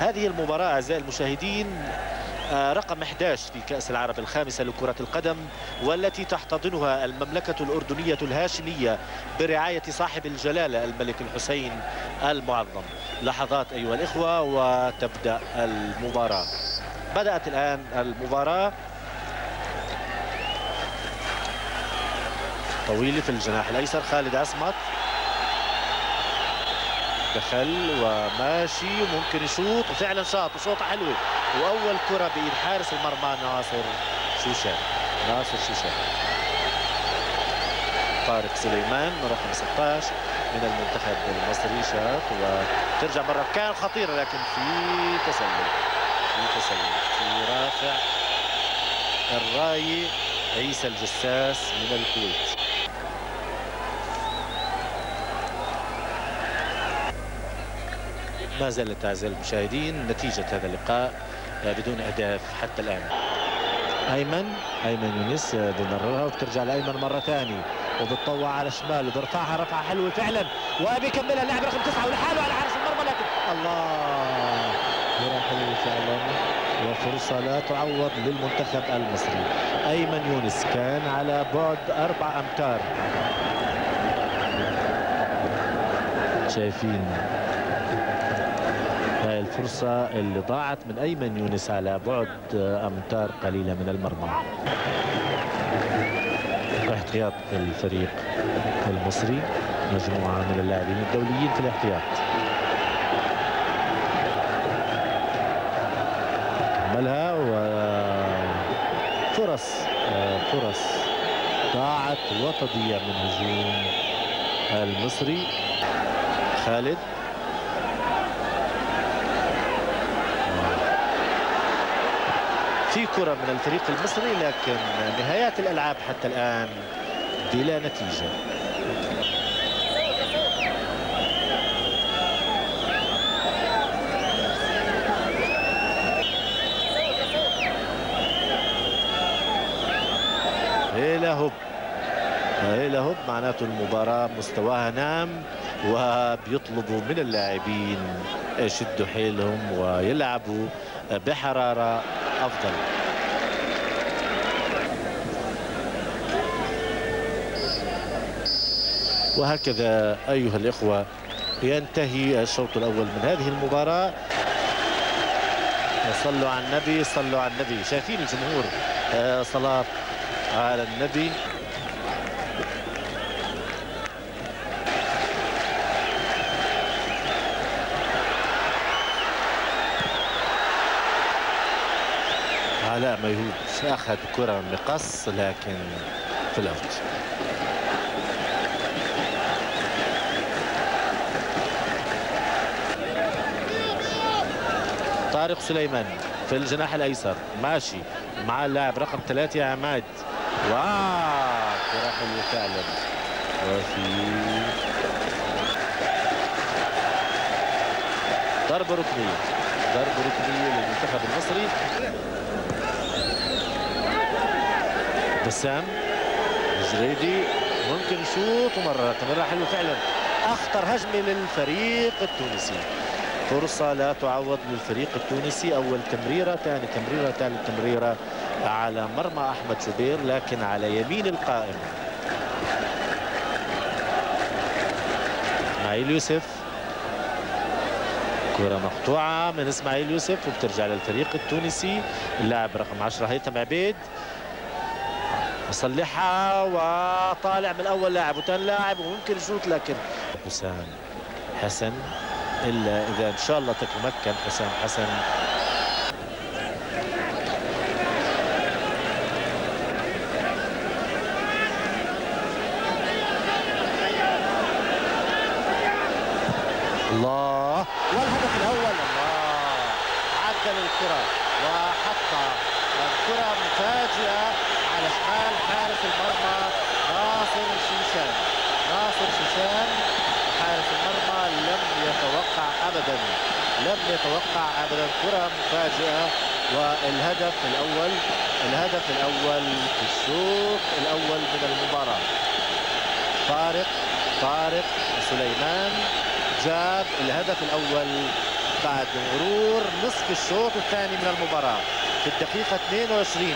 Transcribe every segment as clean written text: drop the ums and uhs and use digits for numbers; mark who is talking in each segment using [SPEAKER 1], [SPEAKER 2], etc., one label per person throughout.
[SPEAKER 1] هذه المباراة أعزائي المشاهدين رقم 11 في كأس العرب الخامسة لكرة القدم، والتي تحتضنها المملكة الأردنية الهاشمية برعاية صاحب الجلالة الملك الحسين المعظم. لحظات أيها الإخوة وتبدأ المباراة. بدأت الآن المباراة. طويلي في الجناح الأيسر، خالد عصمت دخل وماشي وممكن يشوط، وفعلا شاط وشوطة حلوة، وأول كرة بإيد حارس المرمى ناصر شوشان. طارق سليمان رقم 16 من المنتخب المصري شاط وترجع مرة، كان خطيرة لكن في تسلل في رافع الراي عيسى الجساس من الكويت. ما زالت أعزائي المشاهدين نتيجة هذا اللقاء بدون أهداف حتى الآن. أيمن يونس بمررها وبترجع لأيمن مرة ثانية وبتطوع على شمال وبرفعها رفعة حلوة فعلا، وأبي يكملها اللاعب رقم 9 ولحاله على حارس المرمى، لكن الله كرة حلوة فعلا وفرصة لا تعوض للمنتخب المصري. أيمن يونس كان على بعد 4 أمتار. شايفين هاي الفرصة اللي ضاعت من أيمن يونس على بعد أمتار قليلة من المرمى. احتياط الفريق المصري، مجموعة من اللاعبين الدوليين في الاحتياط. كملها وفرص ضاعت وتضيع من هجوم المصري. خالد في كرة من الفريق المصري، لكن نهايات الألعاب حتى الآن بلا نتيجة. هيلا هوب معناته المباراة مستواها نام، وبيطلبوا من اللاعبين يشدوا حيلهم ويلعبوا بحرارة أفضل. وهكذا أيها الإخوة ينتهي الشوط الأول من هذه المباراة. صلوا على النبي، شايفين الجمهور صلاة على النبي. علاء ميهوب أخذ كرة مقص لكن في الأوت. طارق سليمان في الجناح الأيسر ماشي مع اللاعب رقم 3 عماد، كرة حلوة فعلا. وفي ضربة ركنية للمنتخب المصري. بسام الجريدي ممكن يشوط ومرة حلوة فعلا. أخطر هجمة للفريق التونسي، فرصة لا تعوض للفريق التونسي. أول تمريرة، ثاني تمريرة، ثالث تمريرة على مرمى أحمد شوبير لكن على يمين القائم. إسماعيل يوسف، كرة مقطوعة من إسماعيل يوسف وبترجع للفريق التونسي. اللاعب رقم 10 هيثم عبيد يصلحها وطالع من أول لاعب وثاني لاعب وممكن يشوط، لكن حسام حسن، إلا إذا إن شاء الله تتمكن حسام حسن. الله، والهدف الأول. عدل الكرة وحط الكرة مفاجئة على شمال حارس المرمى ناصر شوشان. حارس المرمى لم يتوقع أبدا كرة مفاجئة. والهدف الأول في الشوط الأول من المباراة. طارق سليمان جاب الهدف الأول بعد مرور نصف الشوط الثاني من المباراة في الدقيقة 22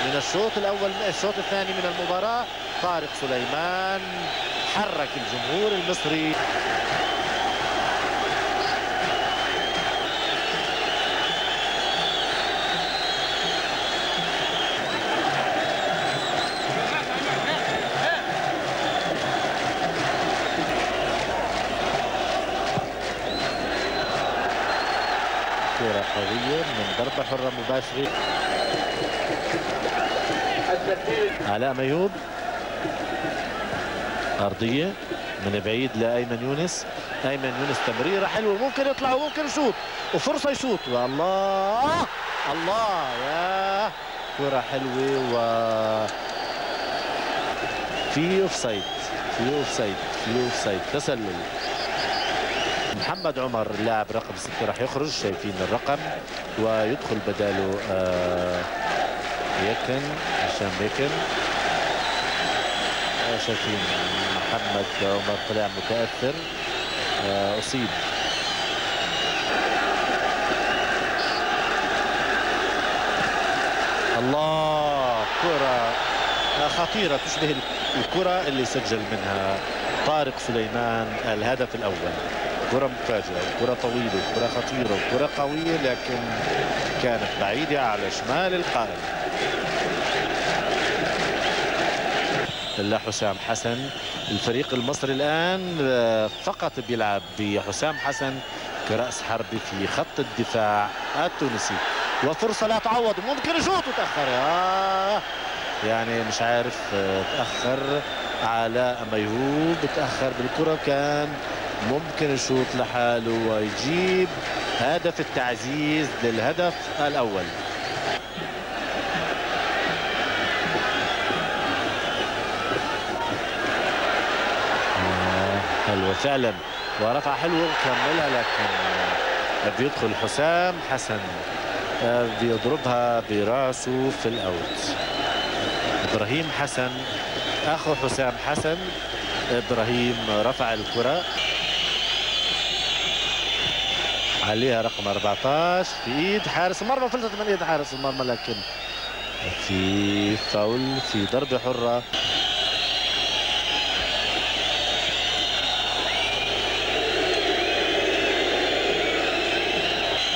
[SPEAKER 1] من الشوط الأول. الشوط الثاني من المباراة طارق سليمان حرك الجمهور المصري. كرة قوية من ضربة حرة مباشرة. علاء ميوب، أرضية من بعيد لأيمن يونس. أيمن يونس تمريرة حلوة، ممكن يطلع وممكن يشوط وفرصة يشوط. والله الله يا كرة حلوة و في اوفسايد في اوفسايد تسلل. محمد عمر اللاعب رقم 6 راح يخرج، شايفين الرقم، ويدخل بداله يكن هشام يكن. شايفين محمد عمر طلع متأثر، أصيب. الله، كرة خطيرة تشبه الكرة اللي سجل منها طارق سليمان الهدف الأول. كرة مفاجئة، كرة طويلة، كرة خطيرة، كرة قوية، لكن كانت بعيدة على شمال القائم. حسام حسن. الفريق المصري الآن فقط بيلعب بحسام حسن كرأس حربي في خط الدفاع التونسي. وفرصة لا تعوض، ممكن يشوط وتأخر. يعني مش عارف، تأخر علاء ميهوب، تأخر بالكرة، كان ممكن يشوط لحاله ويجيب هدف التعزيز للهدف الأول. حلوة فعلا، ورفع حلو وكملها، لكن بيدخل حسام حسن بيضربها براسه في الأوت. إبراهيم حسن أخو حسام حسن. إبراهيم رفع الكرة، عليها رقم 14 في ايد حارس المرمى، فلتت من ايد حارس المرمى، لكن في فاول، في ضربة حرة.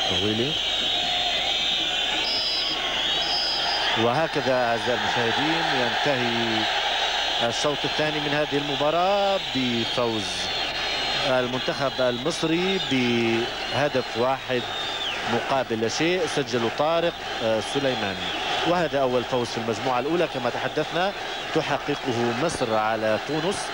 [SPEAKER 1] طويلة. وهكذا أعزائي المشاهدين ينتهي الشوط الثاني من هذه المباراة بفوز المنتخب المصري بهدف واحد مقابل لا شيء سجله طارق سليمان. وهذا أول فوز في المجموعة الأولى كما تحدثنا تحققه مصر على تونس.